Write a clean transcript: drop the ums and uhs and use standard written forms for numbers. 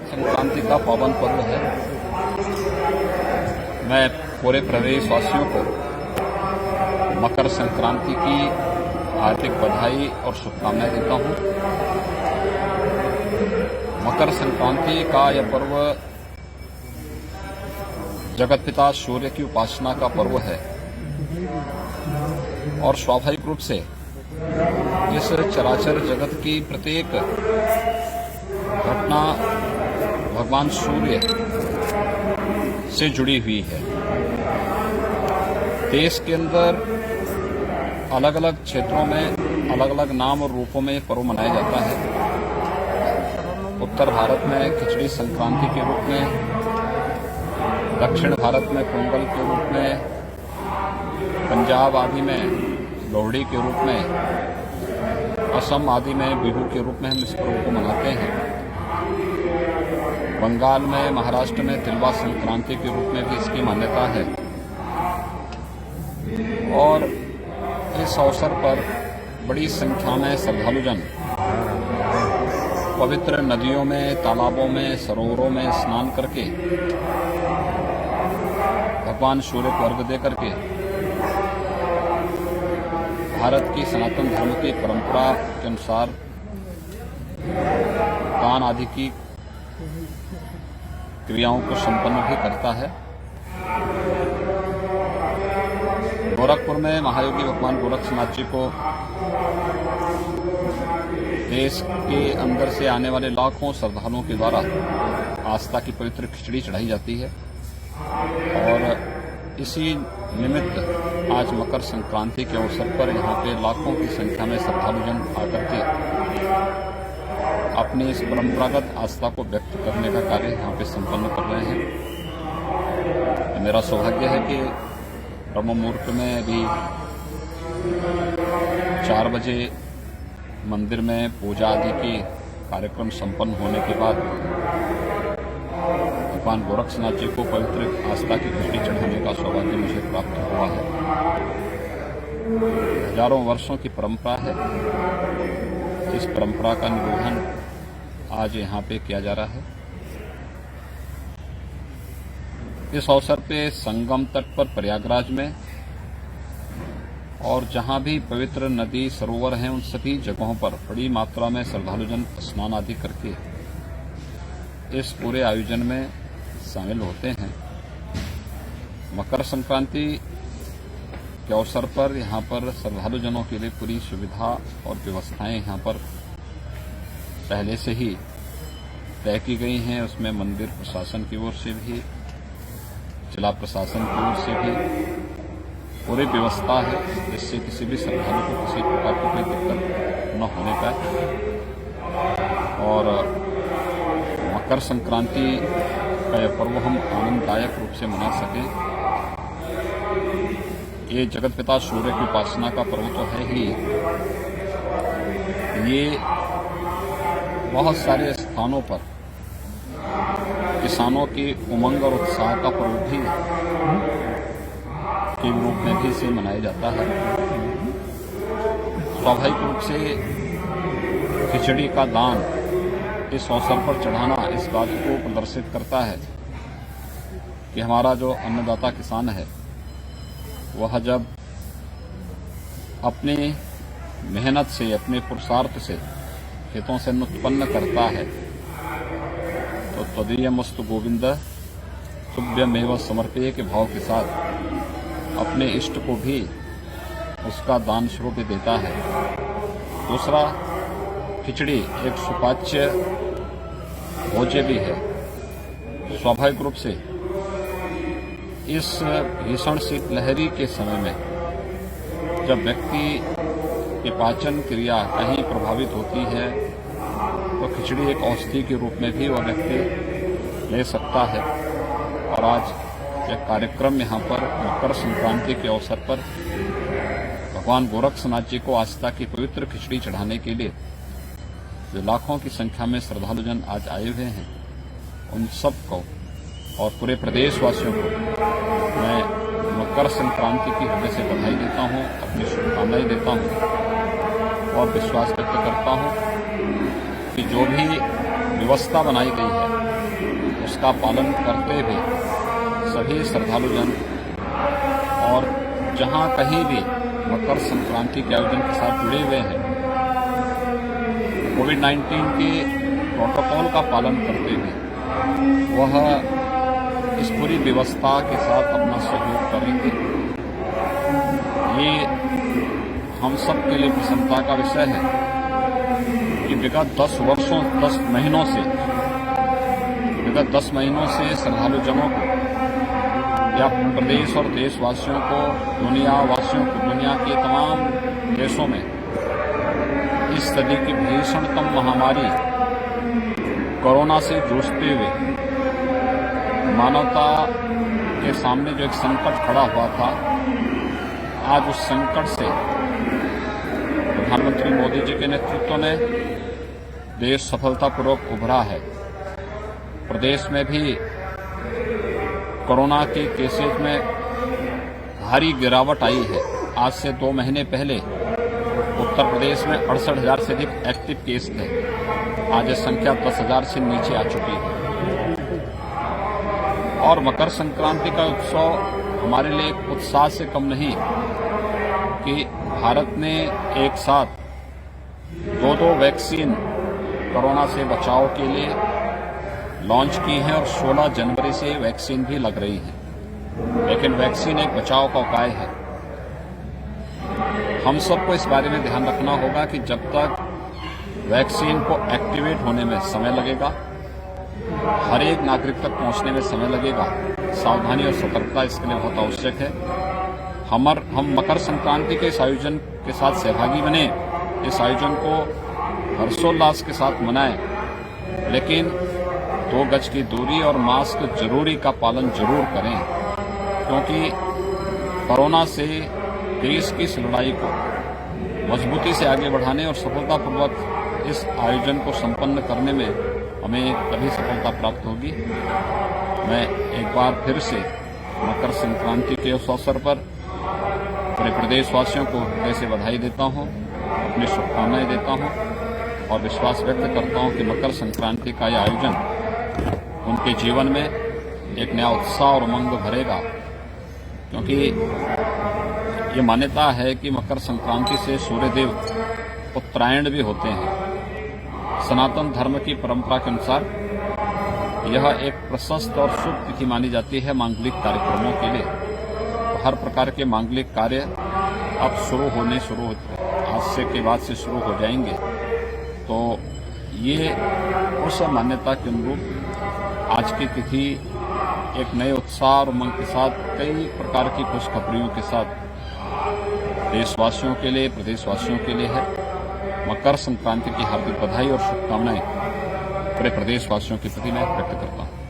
संक्रांति का पावन पर्व है। मैं पूरे प्रदेशवासियों को मकर संक्रांति की हार्दिक बधाई और शुभकामनाएं देता हूं। मकर संक्रांति का यह पर्व जगतपिता सूर्य की उपासना का पर्व है और स्वाभाविक रूप से इस चराचर जगत की प्रत्येक घटना भगवान सूर्य से जुड़ी हुई है। देश के अंदर अलग अलग क्षेत्रों में अलग अलग नाम और रूपों में पर्व मनाया जाता है। उत्तर भारत में खिचड़ी संक्रांति के रूप में, दक्षिण भारत में पोंगल के रूप में, पंजाब आदि में लोहड़ी के रूप में, असम आदि में बिहू के रूप में हम इस पर्व को मनाते हैं। बंगाल में, महाराष्ट्र में तिलवा संक्रांति के रूप में भी इसकी मान्यता है। और इस अवसर पर बड़ी संख्या में श्रद्धालुजन पवित्र नदियों में, तालाबों में, सरोवरों में स्नान करके भगवान सूर्य को अर्घ्य दे करके भारत की सनातन धर्म की परंपरा के अनुसार दान आदि की क्रियाओं को संपन्न भी करता है। गोरखपुर में महायोगी भगवान गोरक्षनाथ जी को देश के अंदर से आने वाले लाखों श्रद्धालुओं के द्वारा आस्था की पवित्र खिचड़ी चढ़ाई जाती है और इसी निमित्त आज मकर संक्रांति के अवसर पर यहाँ पे लाखों की संख्या में श्रद्धालुजन आकर के अपनी इस परंपरागत आस्था को व्यक्त करने का कार्य यहाँ पे संपन्न कर रहे हैं। मेरा सौभाग्य है कि ब्रह्म मुहूर्त में अभी 4 बजे मंदिर में पूजा आदि के कार्यक्रम संपन्न होने के बाद भगवान गोरक्षनाथ जी को पवित्र आस्था की खिचड़ी चढ़ाने का सौभाग्य मुझे प्राप्त हुआ है। हजारों वर्षों की परंपरा है। इस परंपरा का निर्वहन आज यहाँ पे किया जा रहा है। इस अवसर पे संगम तट पर प्रयागराज में और जहां भी पवित्र नदी सरोवर हैं उन सभी जगहों पर बड़ी मात्रा में श्रद्धालुजन स्नान आदि करके इस पूरे आयोजन में शामिल होते हैं। मकर संक्रांति के अवसर पर यहाँ पर श्रद्धालुजनों के लिए पूरी सुविधा और व्यवस्थाएं यहाँ पर पहले से ही तय की गई हैं। उसमें मंदिर प्रशासन की ओर से भी, जिला प्रशासन की ओर से भी पूरी व्यवस्था है, जिससे किसी भी श्रद्धालु को किसी प्रकार की कोई दिक्कत न होने पाए। और मकर संक्रांति का यह पर्व हम आनंददायक रूप से मना सकें। ये जगतपिता सूर्य की उपासना का पर्व तो है ही, ये बहुत सारे स्थानों पर किसानों की उमंग और उत्साह का पर्व भी के रूप में भी इसे मनाया जाता है। स्वाभाविक रूप से खिचड़ी का दान इस अवसर पर चढ़ाना इस बात को प्रदर्शित करता है कि हमारा जो अन्नदाता किसान है वह जब अपनी मेहनत से, अपने पुरुषार्थ से खेतों से उत्पन्न करता है तो तदीयमस्तु गोविंद तुभ्यमेव समर्पये के भाव के साथ अपने इष्ट को भी उसका दान स्वरूप देता है। दूसरा, खिचड़ी एक सुपाच्य भोज्य भी है। स्वाभाविक रूप से इस भीषण शीतलहरी के समय में जब व्यक्ति की पाचन क्रिया कहीं प्रभावित होती है तो खिचड़ी एक औषधि के रूप में भी वह व्यक्ति ले सकता है। और आज यह कार्यक्रम यहाँ पर मकर संक्रांति के अवसर पर भगवान गोरक्षनाथ जी को आस्था की पवित्र खिचड़ी चढ़ाने के लिए जो लाखों की संख्या में श्रद्धालुजन आज आए हुए हैं, उन सबको और पूरे प्रदेशवासियों को मैं मकर संक्रांति की हृदय से बधाई देता हूँ, अपनी शुभकामनाएं देता हूँ। और विश्वास व्यक्त करता हूं कि जो भी व्यवस्था बनाई गई है उसका पालन करते हुए सभी श्रद्धालुजन और जहां कहीं भी मकर संक्रांति के आयोजन के साथ जुड़े हुए हैं कोविड-19 के प्रोटोकॉल का पालन करते हुए वह इस पूरी व्यवस्था के साथ अपना सहयोग करेंगे। ये हम सब के लिए प्रसन्नता का विषय है कि विगत 10 महीनों से श्रद्धालुजनों को या प्रदेश और देशवासियों को, दुनियावासियों को, दुनिया के तमाम देशों में इस सदी की भीषणतम महामारी कोरोना से जूझते हुए मानवता के सामने जो एक संकट खड़ा हुआ था, आज उस संकट से प्रधानमंत्री मोदी जी के नेतृत्व में देश सफलतापूर्वक उभरा है। प्रदेश में भी कोरोना के केसेज में भारी गिरावट आई है। आज से 2 महीने पहले उत्तर प्रदेश में 68,000 से अधिक एक्टिव केस थे। आज ये संख्या 10,000 से नीचे आ चुकी है। और मकर संक्रांति का उत्सव हमारे लिए एक उत्साह से कम नहीं कि भारत ने एक साथ 2 वैक्सीन कोरोना से बचाव के लिए लॉन्च की है और 16 जनवरी से वैक्सीन भी लग रही है। लेकिन वैक्सीन एक बचाव का उपाय है। हम सबको इस बारे में ध्यान रखना होगा कि जब तक वैक्सीन को एक्टिवेट होने में समय लगेगा, हर एक नागरिक तक पहुंचने में समय लगेगा, सावधानी और सतर्कता इसके लिए बहुत आवश्यक है। हम मकर संक्रांति के इस आयोजन के साथ सहभागी बने, इस आयोजन को हर्षोल्लास के साथ मनाएं, लेकिन 2 गज की दूरी और मास्क जरूरी का पालन जरूर करें, क्योंकि कोरोना से देश की इस लड़ाई को मजबूती से आगे बढ़ाने और सफलतापूर्वक इस आयोजन को संपन्न करने में हमें तभी सफलता प्राप्त होगी। मैं एक बार फिर से मकर संक्रांति के उस अवसर पर पूरे प्रदेशवासियों को हृदय से बधाई देता हूं, अपनी शुभकामनाएं देता हूं और विश्वास व्यक्त करता हूं कि मकर संक्रांति का यह आयोजन उनके जीवन में एक नया उत्साह और उमंग भरेगा, क्योंकि ये मान्यता है कि मकर संक्रांति से सूर्यदेव उत्तरायण भी होते हैं। सनातन धर्म की परंपरा के अनुसार यह एक प्रशस्त और शुभ तिथि मानी जाती है मांगलिक कार्यक्रमों के लिए। तो हर प्रकार के मांगलिक कार्य अब आज से के बाद से शुरू हो जाएंगे। तो ये उस मान्यता के अनुरूप आज की तिथि एक नए उत्साह और उमंग के साथ कई प्रकार की खुशखबरियों के साथ देशवासियों के लिए, प्रदेशवासियों के लिए है। मकर संक्रांति की हार्दिक बधाई और शुभकामनाएं पूरे प्रदेशवासियों के प्रति मैं व्यक्त करता हूं।